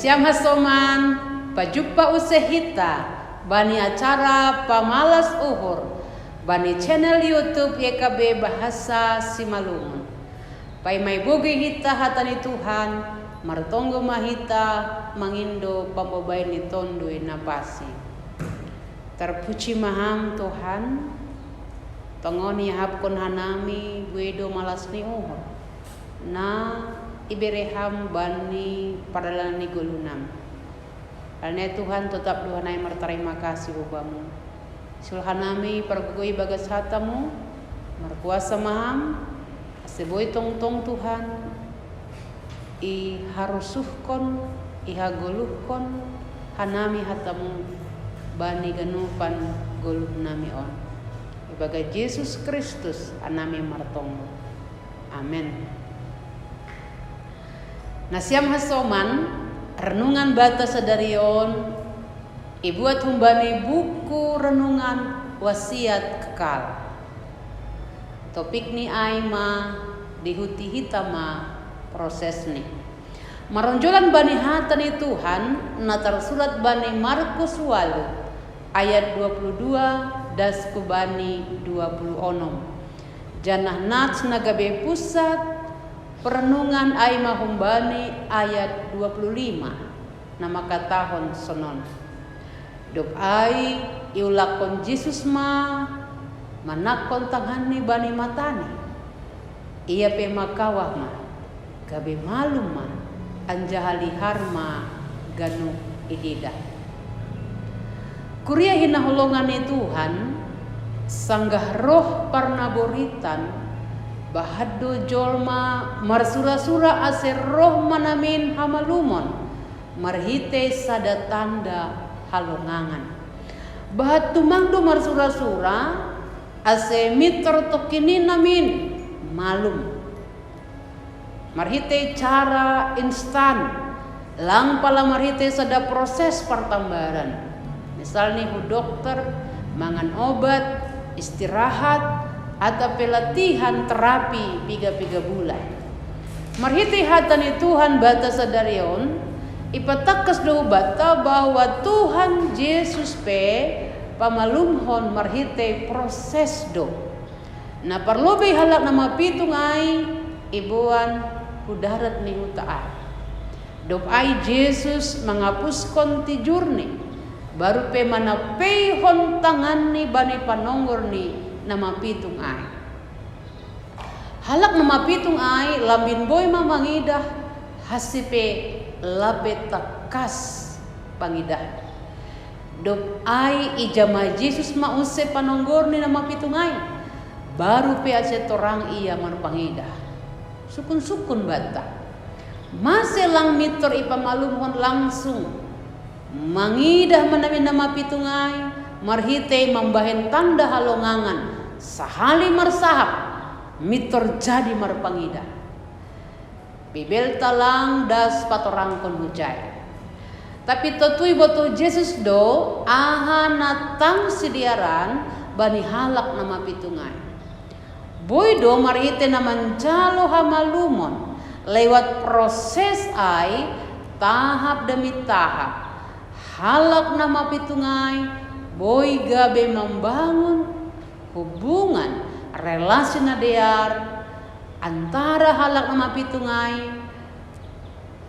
Nasiam hasoman pajuppa usehita bani acara pamalas uhur bani channel YouTube YKB Bahasa Simalungun. Pai mai bogi hita hatani Tuhan martonggo mahita mangindo pambabain ni tondo napasi. Terpuji maham Tuhan tongoni hapkon hanami buedo malas ni uhur na ibereham bani padalan ni golunam. Karena Tuhan tetap duhanai terima kasih ubamu. Sulhanami pergui bagas hatamu merkuasa maham aseboy tong Tuhan i harusuhkon i hagoluhkon hanami hatamu bani ganupan goluh nami on. Ibaga Yesus Kristus anami martongo. Amin. Nasiam hasoman renungan bata sadarion ibuat humbani buku renungan wasiat kekal. Topik ni aima dihuti hitama proses ni. Maronjolan bani hatani Tuhan natar surat bani Markus walu ayat 22 das kubani 20 onom. Janah nats nagabe pusat perenungan aima humbani ayat 25 nama katahon sonon. Dop ai iulakon Yesus ma manakon tanghani bani matani. Ia pe makawah ma gabe malum ma anjahali harma ganu ihida. Kuria hina holongane Tuhan sanggah roh parnaboritan bahado jolma marsura-sura aser roh manamin hamalumon marhite sada tanda halongangan. Bahat tumangdo marsura-sura ase miter tokini namin malum. Marhite cara instan lang pala marhite sada proses pertambaran. Misalnya hu dokter mangan obat istirahat atau pelatihan terapi 3 bulan. Marhiti hatani Tuhan bata sadarion ipatakas do bata bahwa Tuhan Yesus pe pamalumhon marhite proses do. Na parlobe halak nama pitung ai ibuan hudarat ni utaan. Dop ai Yesus mengapuskon tijurni baru pe mana peihon tangan ni bani panonggor ni nama pitung ai. Halak nama pitung ai lambin boy mamangidah hasipe labe takas pangidah. Dop ai ijama Yesus mause panonggor ni nama pitung ai. Baru pe ase torang ia marpangidah. Sukun-sukun bata. Maselang mitor ipamalumhon langsung mangidah manami nama pitung ai marhite mambahen tanda halongangan sahali marsahap mitor jadi marpangida. Bibel talang das patorangkon hujai. Tapi totui boto Yesus do aha natang sidiaran bani halak nama pitungai. Boy do marhite naman jalo hamalumon lewat proses ai tahap demi tahap. Halak nama pitungai boy gabe membangun hubungan relasi nadear antara halak nama pitungai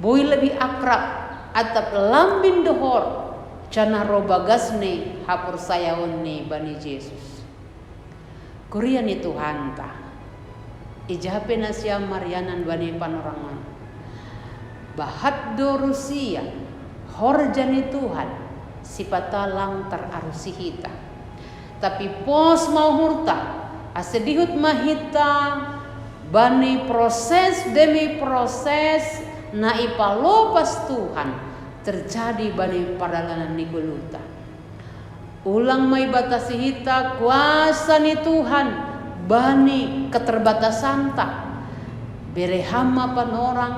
boy lebih akrab atap lambin dohor cana robagasne hapur sayaon ni bani Yesus. Kurian itu hanta ijape nasiam marianan bani panorangan bahat do Rusia horjani Tuhan sipatalang terarusi hita. Tapi pos mau hurta asedihut mahita bani proses demi proses na ipalopas Tuhan terjadi bani padalanan ni guluta. Ulang mai batasi hita kuasa ni Tuhan bani keterbatasan tak berehama panorang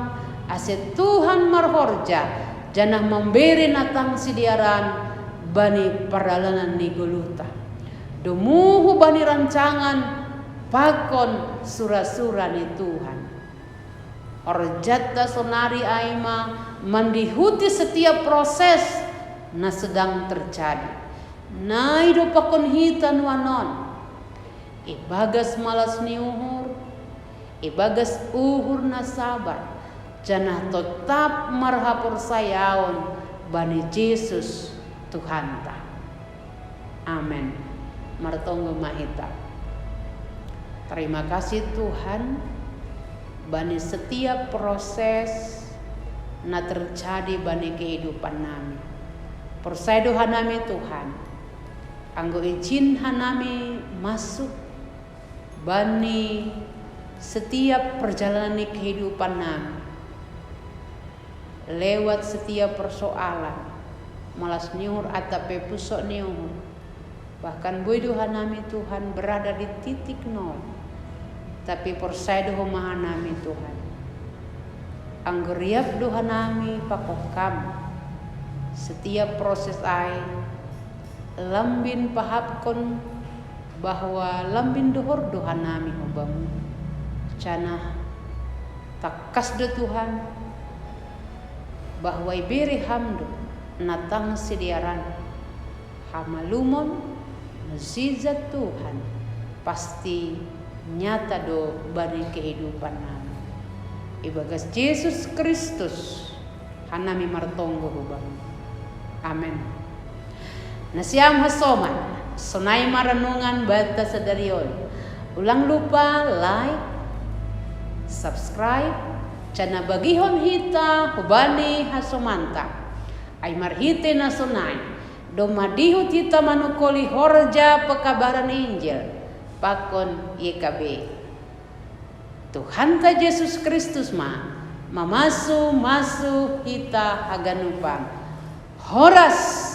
aset Tuhan marhorja janah memberi natang sidiaran bani perjalanan ni guluta. Domuhu bani rancangan pakon sura-sura ni Tuhan. Horjata sonari aima mendihuti setiap proses na sedang terjadi. Naido pakon hitan wanon. Ibagas malas ni uhur. Ibagas uhur na sabar. Janah tetap marhapur sayaon bani Yesus Tuhan ta. Amin. Martonggo mahita. Terima kasih Tuhan bani setiap proses na terjadi bani kehidupan nami. Persaya hanami Tuhan. Anggo izin hanami masuk bani setiap perjalanan kehidupan nami. Lewat setiap persoalan malas niur atape pusok niur. Bahkan boy hanami Tuhan berada di titik nol. Tapi persaya hanami Tuhan. Anggo riap hanami pakokam. Setiap proses ai lambin pahapkon bahwa lambin dohor hanami hubamu. Cana takas do Tuhan bahwa iberi hamdu natang sidiaran hamalumon nazizat Tuhan pasti nyata do bari kehidupan nami. Ibagas Yesus Kristus hanami martonggo hubang. Amin. Nasiam hasoman sonai marenungan bata sadarion. Ulang lupa like, subscribe, cana bagihon hita hubani hasomanta. Ay marhite na sonai. Domadihut hita manukoli horja pekabaran Injil. Pakon YKB. Tuhan ta Yesus Kristus mamasu hita haganupang. Horas